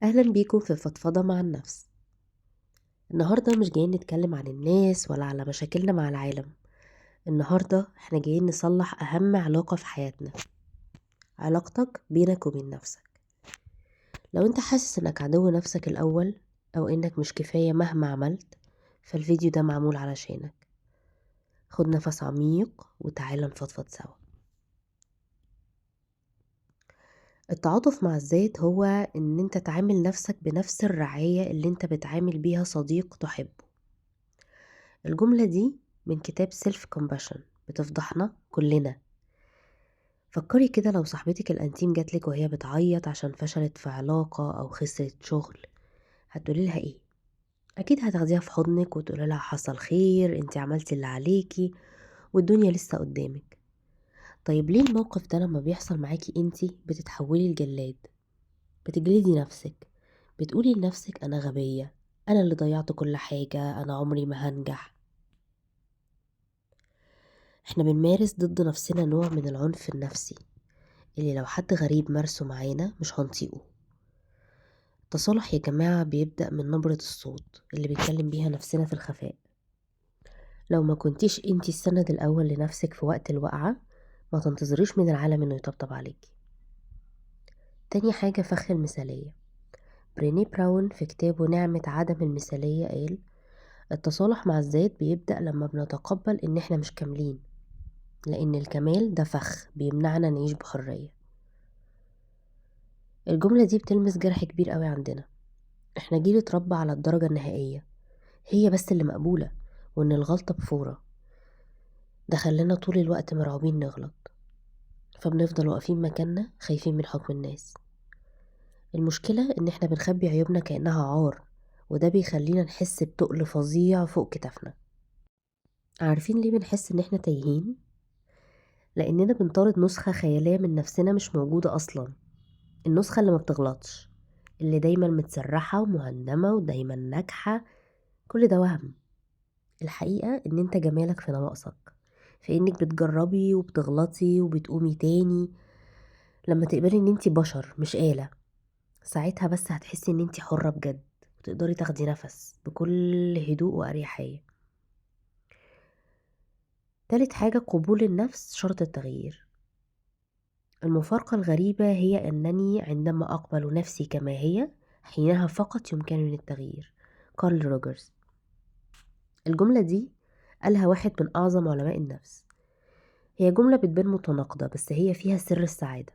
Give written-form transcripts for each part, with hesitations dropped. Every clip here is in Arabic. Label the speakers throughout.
Speaker 1: أهلا بيكم في فضفضة مع النفس. النهاردة مش جايين نتكلم عن الناس ولا على مشاكلنا مع العالم. النهاردة احنا جايين نصلح أهم علاقة في حياتنا، علاقتك بينك وبين نفسك. لو انت حاسس انك عدو نفسك الأول أو انك مش كفاية مهما عملت، فالفيديو ده معمول علشانك. خد نفس عميق وتعالى نفضفض سوا. التعاطف مع الذات هو ان انت تعامل نفسك بنفس الرعاية اللي انت بتعامل بيها صديق تحبه. الجملة دي من كتاب سيلف كومباشن بتفضحنا كلنا. فكري كده لو صاحبتك الانتيم جاتلك وهي بتعيط عشان فشلت في علاقة او خسرت شغل، هتقولي لها ايه؟ اكيد هتاخديها في حضنك وتقولي لها حصل خير، انتي عملتي اللي عليكي والدنيا لسه قدامك. طيب ليه الموقف ده لما بيحصل معاكي انتي بتتحولي الجلاد؟ بتجلدي نفسك، بتقولي لنفسك انا غبية، انا اللي ضيعت كل حاجة، انا عمري ما هنجح. احنا بنمارس ضد نفسنا نوع من العنف النفسي اللي لو حد غريب مارسه معانا مش هنطيقه. التصالح يا جماعة بيبدأ من نبرة الصوت اللي بيتكلم بيها نفسنا في الخفاء. لو ما كنتيش انتي السند الأول لنفسك في وقت الوقعة، ما تنتظريش من العالم انه يطبطب عليكي. تاني حاجة، فخ المثالية. بريني براون في كتابه نعمة عدم المثالية قال: التصالح مع الذات بيبدأ لما بنتقبل ان احنا مش كاملين، لأن الكمال ده فخ بيمنعنا نعيش بحرية. الجملة دي بتلمس جرح كبير قوي عندنا. احنا جيل اتربى على الدرجة النهائية هي بس اللي مقبولة، وان الغلطة بفورة. ده خلانا طول الوقت مرعوبين نغلط، فبنفضل واقفين مكاننا خايفين من حكم الناس. المشكلة ان احنا بنخبي عيوبنا كأنها عار، وده بيخلينا نحس بتقل فظيع فوق كتافنا. عارفين ليه بنحس ان احنا تايهين؟ لاننا بنطارد نسخة خيالية من نفسنا مش موجودة اصلا. النسخة اللي ما بتغلطش، اللي دايما متسرحة ومهندمة ودايما ناجحة. كل ده وهم. الحقيقة ان انت جمالك في نواقصك، في انك بتجربي وبتغلطي وبتقومي تاني. لما تقبلي ان انت بشر مش آلة، ساعتها بس هتحسي ان انت حرة بجد، وتقدري تاخدي نفس بكل هدوء وأريحية. تالت حاجة، قبول النفس شرط التغيير. المفارقة الغريبة هي أنني عندما أقبل نفسي كما هي، حينها فقط يمكنني التغيير. كارل روجرز. الجملة دي قالها واحد من أعظم علماء النفس. هي جملة بتبان متناقضة بس هي فيها سر السعادة.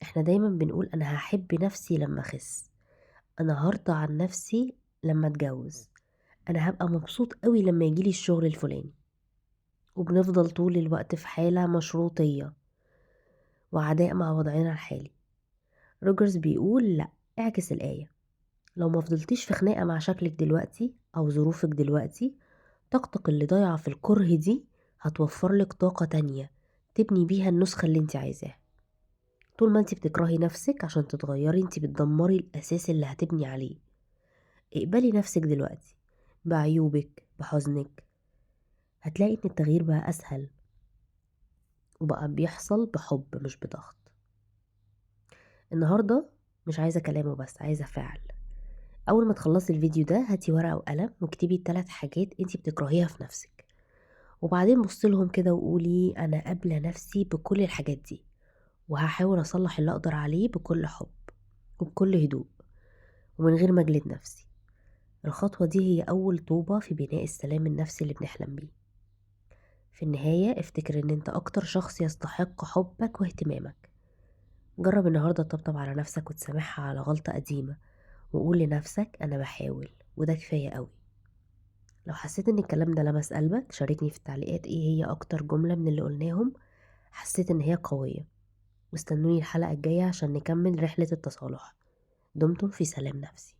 Speaker 1: احنا دايما بنقول أنا هحب نفسي لما أخس، أنا هرضى عن نفسي لما أتجوز، أنا هبقى مبسوط قوي لما يجيلي الشغل الفلاني. وبنفضل طول الوقت في حالة مشروطية وعداء مع وضعنا الحالي. روجرز بيقول لأ، اعكس الآية. لو ما فضلتيش في خناقة مع شكلك دلوقتي أو ظروفك دلوقتي، طاقتك اللي ضايعة في الكره دي هتوفرلك طاقة تانية تبني بيها النسخة اللي انت عايزاها. طول ما انت بتكرهي نفسك عشان تتغيري، انت بتدمري الأساس اللي هتبني عليه. اقبلي نفسك دلوقتي بعيوبك بحزنك، هتلاقي ان التغيير بقى أسهل وبقى بيحصل بحب مش بضغط. النهاردة مش عايزة كلام وبس، عايزة فعل. أول ما تخلصي الفيديو ده هاتي ورقة وقلم واكتبي 3 حاجات انت بتكرهيها في نفسك، وبعدين بصلهم كده وقولي أنا قابلة نفسي بكل الحاجات دي، وهحاول أصلح اللي أقدر عليه بكل حب وبكل هدوء ومن غير ما أجلد نفسي. الخطوة دي هي أول طوبة في بناء السلام النفسي اللي بنحلم بيه. في النهاية افتكر ان انت أكتر شخص يستحق حبك واهتمامك. جرب النهاردة تطبطب على نفسك وتسامحها على غلطة قديمة، وقول لنفسك أنا بحاول وده كفاية قوي. لو حسيت ان الكلام ده لمس قلبك، شاركني في التعليقات ايه هي أكتر جملة من اللي قلناهم حسيت ان هي قوية. واستنوني الحلقة الجاية عشان نكمل رحلة التصالح. دمتم في سلام نفسي.